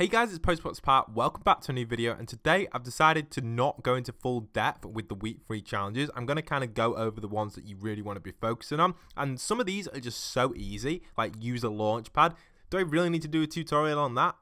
Hey guys, it's Part. Welcome back to a new video, and today I've decided to not go into full depth with the week 3 challenges. I'm going to kind of go over the ones that you really want to be focusing on, and some of these are just so easy, like use a launch pad. Do I really need to do a tutorial on that?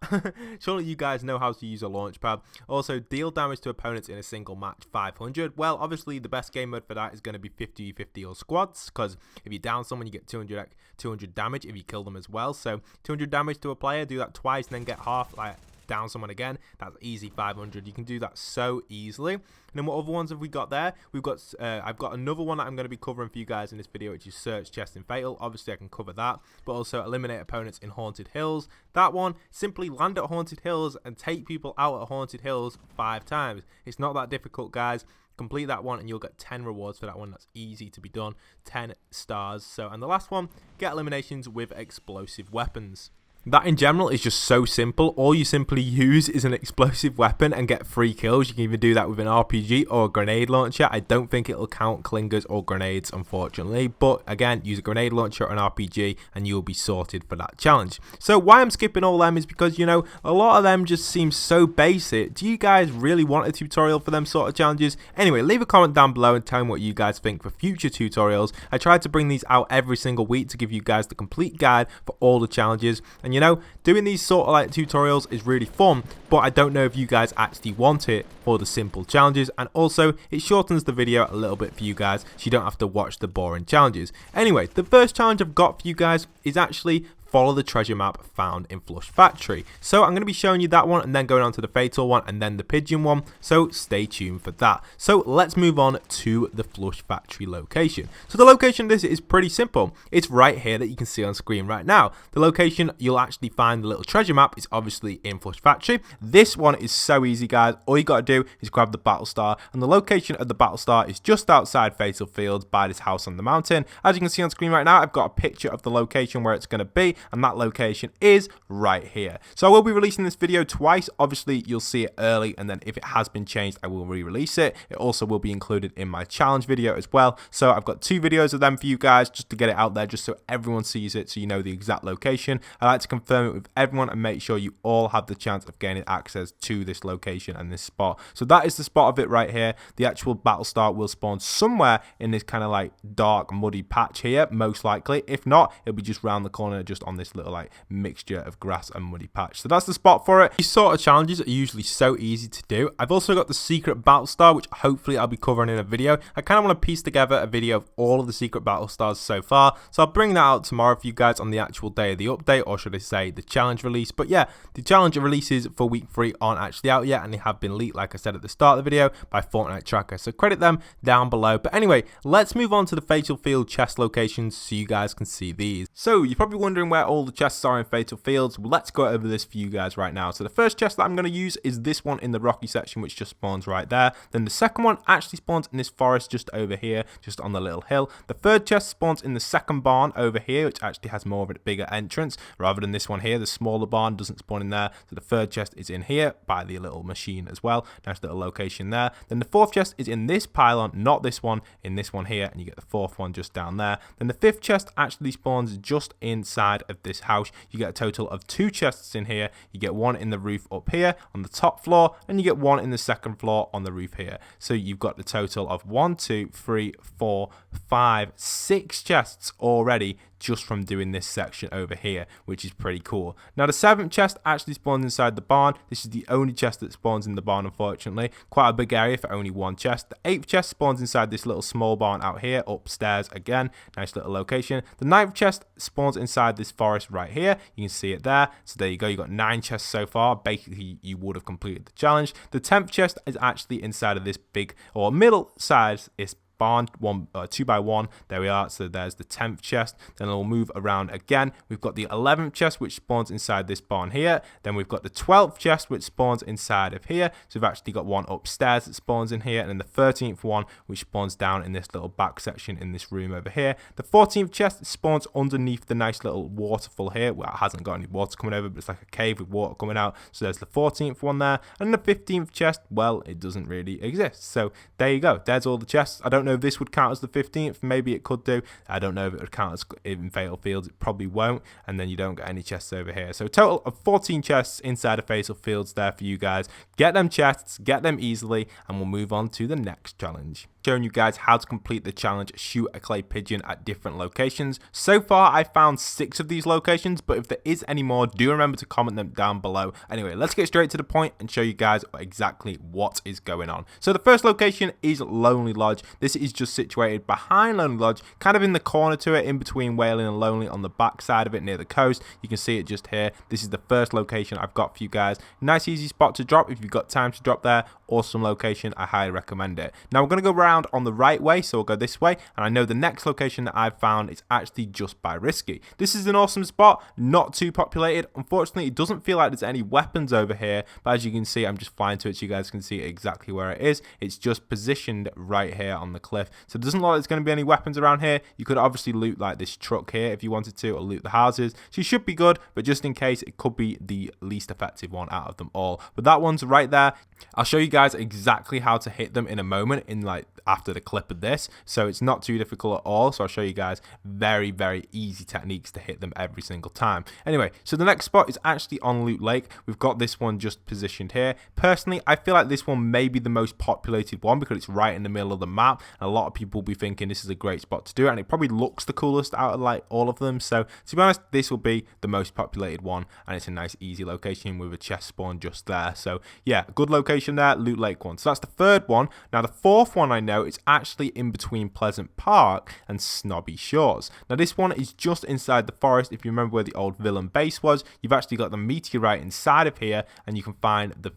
Surely you guys know how to use a launch pad. Also, deal damage to opponents in a single match 500. Well, obviously the best game mode for that is going to be 50v50 or squads, because if you down someone you get 200 damage if you kill them as well. So 200 damage to a player, do that twice and then get half, like down someone again. That's easy 500. You can do that so easily. And then what other ones have we got there? We've got I've got another one that I'm going to be covering for you guys in this video, which is search chest in Fatal. Obviously I can cover that, but also eliminate opponents in Haunted Hills. That one, simply land at Haunted Hills and take people out at Haunted Hills 5 times. It's not that difficult, guys. Complete that one and you'll get 10 rewards for that one. That's easy to be done. 10 stars. And the last one, get eliminations with explosive weapons. That in general is just so simple. All you simply use is an explosive weapon and get 3 kills. You can even do that with an RPG or a grenade launcher. I don't think it'll count clingers or grenades, unfortunately. But again, use a grenade launcher or an RPG and you'll be sorted for that challenge. So why I'm skipping all them is because, you know, a lot of them just seem so basic. Do you guys really want a tutorial for them sort of challenges? Anyway, leave a comment down below and tell me what you guys think for future tutorials. I try to bring these out every single week to give you guys the complete guide for all the challenges. And you know, doing these sort of like tutorials is really fun, but I don't know if you guys actually want it for the simple challenges, and also it shortens the video a little bit for you guys so you don't have to watch the boring challenges. Anyway, the first challenge I've got for you guys is actually follow the treasure map found in Flush Factory. So I'm going to be showing you that one and then going on to the Fatal one and then the Pigeon one, so stay tuned for that. So let's move on to the Flush Factory location. So the location of this is pretty simple. It's right here that you can see on screen right now. The location you'll actually find the little treasure map is obviously in Flush Factory. This one is so easy, guys. All you got to do is grab the battle star, and the location of the battle star is just outside Fatal Fields by this house on the mountain. As you can see on screen right now, I've got a picture of the location where it's going to be, and that location is right here. So I will be releasing this video twice. Obviously you'll see it early, and then if it has been changed I will re-release it. It also will be included in my challenge video as well. So I've got 2 videos of them for you guys just to get it out there, just so everyone sees it, so you know the exact location. I like to confirm it with everyone and make sure you all have the chance of gaining access to this location and this spot. So that is the spot of it right here. The actual battle star will spawn somewhere in this kind of like dark muddy patch here, most likely. If not, it'll be just round the corner, just on this little like mixture of grass and muddy patch. So that's the spot for it. These sort of challenges are usually so easy to do. I've also got the secret battle star, which hopefully I'll be covering in a video. I kind of want to piece together a video of all of the secret battle stars so far, so I'll bring that out tomorrow for you guys on the actual day of the update, or should I say the challenge release. But yeah, the challenge releases for week 3 aren't actually out yet, and they have been leaked, like I said at the start of the video, by Fortnite Tracker, so credit them down below. But anyway, let's move on to the Fatal Field chest locations so you guys can see these. So you're probably wondering where all the chests are in Fatal Fields. Well, let's go over this for you guys right now. So the first chest that I'm going to use is this one in the rocky section, which just spawns right there. Then the second one actually spawns in this forest just over here, just on the little hill. The third chest spawns in the second barn over here, which actually has more of a bigger entrance rather than this one here. The smaller barn doesn't spawn in there. So the third chest is in here by the little machine as well. Nice little location there. Then the fourth chest is in this pylon, not this one, in this one here, and you get the fourth one just down there. Then the fifth chest actually spawns just inside of this house. You get a total of 2 chests in here. You get one in the roof up here on the top floor, and you get one in the second floor on the roof here. So you've got the total of 1, 2, 3, 4, 5, 6 chests already just from doing this section over here, which is pretty cool. Now the 7th chest actually spawns inside the barn. This is the only chest that spawns in the barn, unfortunately. Quite a big area for only 1 chest. The 8th chest spawns inside this little small barn out here, upstairs again. Nice little location. The 9th chest spawns inside this forest right here. You can see it there. So there you go. You got 9 chests so far. Basically, you would have completed the challenge. The 10th chest is actually inside of this big or middle size barn, 2x1. There we are. So there's the 10th chest. Then we'll move around again. We've got the 11th chest, which spawns inside this barn here. Then we've got the 12th chest, which spawns inside of here. So we've actually got one upstairs that spawns in here, and then the 13th one, which spawns down in this little back section in this room over here. The 14th chest spawns underneath the nice little waterfall here. Well, it hasn't got any water coming over, but it's like a cave with water coming out. So there's the 14th one there. And the 15th chest, well, it doesn't really exist. So there you go. There's all the chests. I don't know know if this would count as the 15th. Maybe it could do. I don't know if it would count as in fatal fields. It probably won't. And then you don't get any chests over here. So a total of 14 chests inside of fatal fields there for you guys. Get them chests, get them easily, and we'll move on to the next challenge. Showing you guys how to complete the challenge, shoot a clay pigeon at different locations. So far I found 6 of these locations, but if there is any more, do remember to comment them down below. Anyway, let's get straight to the point and show you guys exactly what is going on. So the first location is Lonely Lodge. This is just situated behind Lonely Lodge, kind of in the corner to it, in between Wailing and Lonely, on the back side of it near the coast. You can see it just here. This is the first location I've got for you guys. Nice easy spot to drop if you've got time to drop there. Awesome location, I highly recommend it. Now we're going to go around on the right way, so we'll go this way, and I know the next location that I've found is actually just by Risky. This is an awesome spot, not too populated. Unfortunately, it doesn't feel like there's any weapons over here, but as you can see, I'm just flying to it so you guys can see exactly where it is. It's just positioned right here on the cliff, so it doesn't look like there's going to be any weapons around here. You could obviously loot like this truck here if you wanted to, or loot the houses, so you should be good, but just in case, it could be the least effective one out of them all. But that one's right there. I'll show you guys exactly how to hit them in a moment, in like after the clip of this, so it's not too difficult at all. So I'll show you guys very easy techniques to hit them every single time. Anyway, so the next spot is actually on Loot Lake. We've got this one just positioned here. Personally, I feel like this one may be the most populated one because it's right in the middle of the map, and a lot of people will be thinking this is a great spot to do it, and it probably looks the coolest out of like all of them. So to be honest, this will be the most populated one, and it's a nice easy location with a chest spawn just there. So yeah, good location there, Loot Lake one. So that's the third one. Now the fourth one I know it's actually in between Pleasant Park and Snobby Shores. Now this one is just inside the forest. If you remember where the old villain base was, you've actually got the meteorite inside of here, and you can find the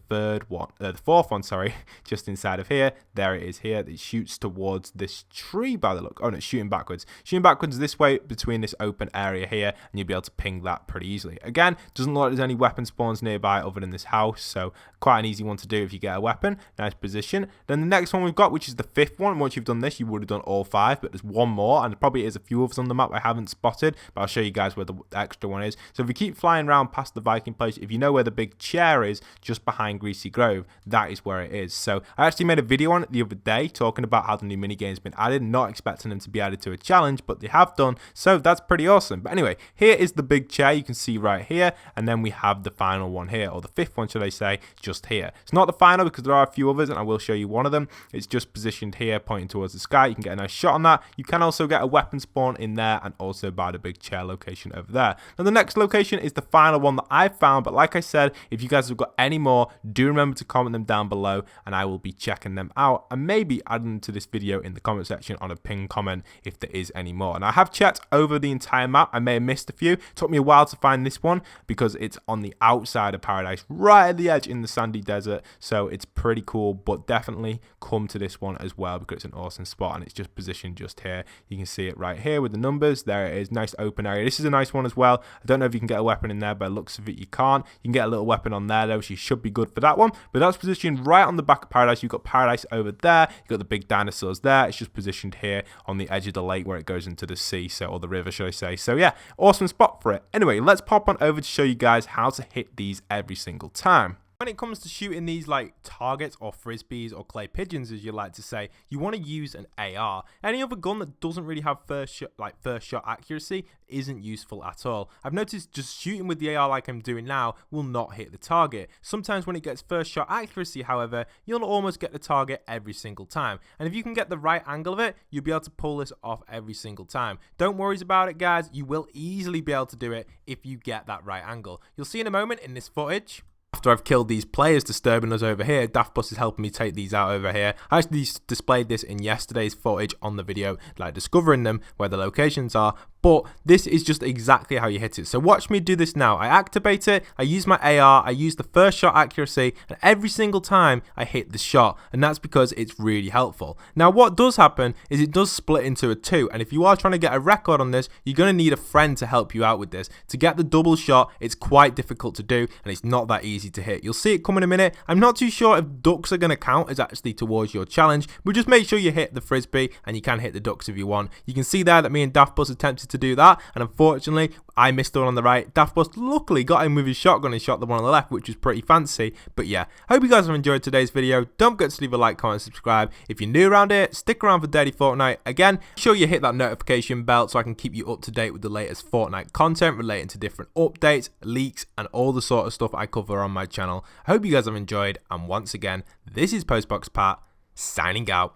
fourth one, sorry, just inside of here. There it is here. It shoots towards this tree by the look. Oh no, it's shooting backwards. Shooting backwards this way between this open area here, and you'll be able to ping that pretty easily. Again, doesn't look like there's any weapon spawns nearby other than this house, so quite an easy one to do if you get a weapon. Nice position. Then the next one we've got, which is the fifth one. Once you've done this, you would have done all 5, but there's one more, and there probably is a few others on the map I haven't spotted, but I'll show you guys where the extra one is. So if we keep flying around past the Viking place, if you know where the big chair is, just behind Greasy Grove, that is where it is. So I actually made a video on it the other day talking about how the new minigame's been added, not expecting them to be added to a challenge, but they have done, so that's pretty awesome. But anyway, here is the big chair you can see right here, and then we have the final one here, or the 5th one should I say, just here. It's not the final because there are a few others, and I will show you one of them. It's just positioned here pointing towards the sky. You can get a nice shot on that. You can also get a weapon spawn in there, and also by the big chair location over there. Now the next location is the final one that I've found, but like I said, if you guys have got any more, do remember to comment them down below, and I will be checking them out and maybe adding them to this video in the comment section on a pinned comment if there is any more. And I have checked over the entire map. I may have missed a few. It took me a while to find this one because it's on the outside of Paradise, right at the edge in the sandy desert, so it's pretty cool, but definitely come to this one as well because it's an awesome spot, and it's just positioned just here. You can see it right here with the numbers. There it is. Nice open area. This is a nice one as well. I don't know if you can get a weapon in there, but it looks of it you can't. You can get a little weapon on there though, so you should be good for that one. But that's positioned right on the back of Paradise. You've got Paradise over there. You've got the big dinosaurs there. It's just positioned here on the edge of the lake where it goes into the sea, so, or the river should I say. So yeah, awesome spot for it. Anyway, let's pop on over to show you guys how to hit these every single time. When it comes to shooting these like targets or frisbees or clay pigeons as you like to say, you want to use an AR. Any other gun that doesn't really have first shot accuracy isn't useful at all. I've noticed just shooting with the AR like I'm doing now will not hit the target. Sometimes when it gets first shot accuracy, however, you'll almost get the target every single time. And if you can get the right angle of it, you'll be able to pull this off every single time. Don't worry about it, guys. You will easily be able to do it if you get that right angle. You'll see in a moment in this footage. After I've killed these players disturbing us over here, Daft Bus is helping me take these out over here. I actually displayed this in yesterday's footage on the video, like discovering them, where the locations are, but this is just exactly how you hit it. So watch me do this now. I activate it, I use my AR, I use the first shot accuracy, and every single time I hit the shot, and that's because it's really helpful. Now what does happen is it does split into a 2, and if you are trying to get a record on this, you're going to need a friend to help you out with this. To get the double shot, it's quite difficult to do, and it's not that easy to hit. You'll see it come in a minute. I'm not too sure if ducks are going to count as actually towards your challenge, but just make sure you hit the frisbee, and you can hit the ducks if you want. You can see there that me and Daft Bus attempted to do that, and unfortunately I missed the one on the right. Daft Bus luckily got him with his shotgun and shot the one on the left, which was pretty fancy. But yeah, hope you guys have enjoyed today's video. Don't forget to leave a like, comment, subscribe. If you're new around here, stick around for daily Fortnite. Again, make sure you hit that notification bell so I can keep you up to date with the latest Fortnite content relating to different updates, leaks, and all the sort of stuff I cover on my channel. I hope you guys have enjoyed, and once again, this is Postbox Pat, signing out.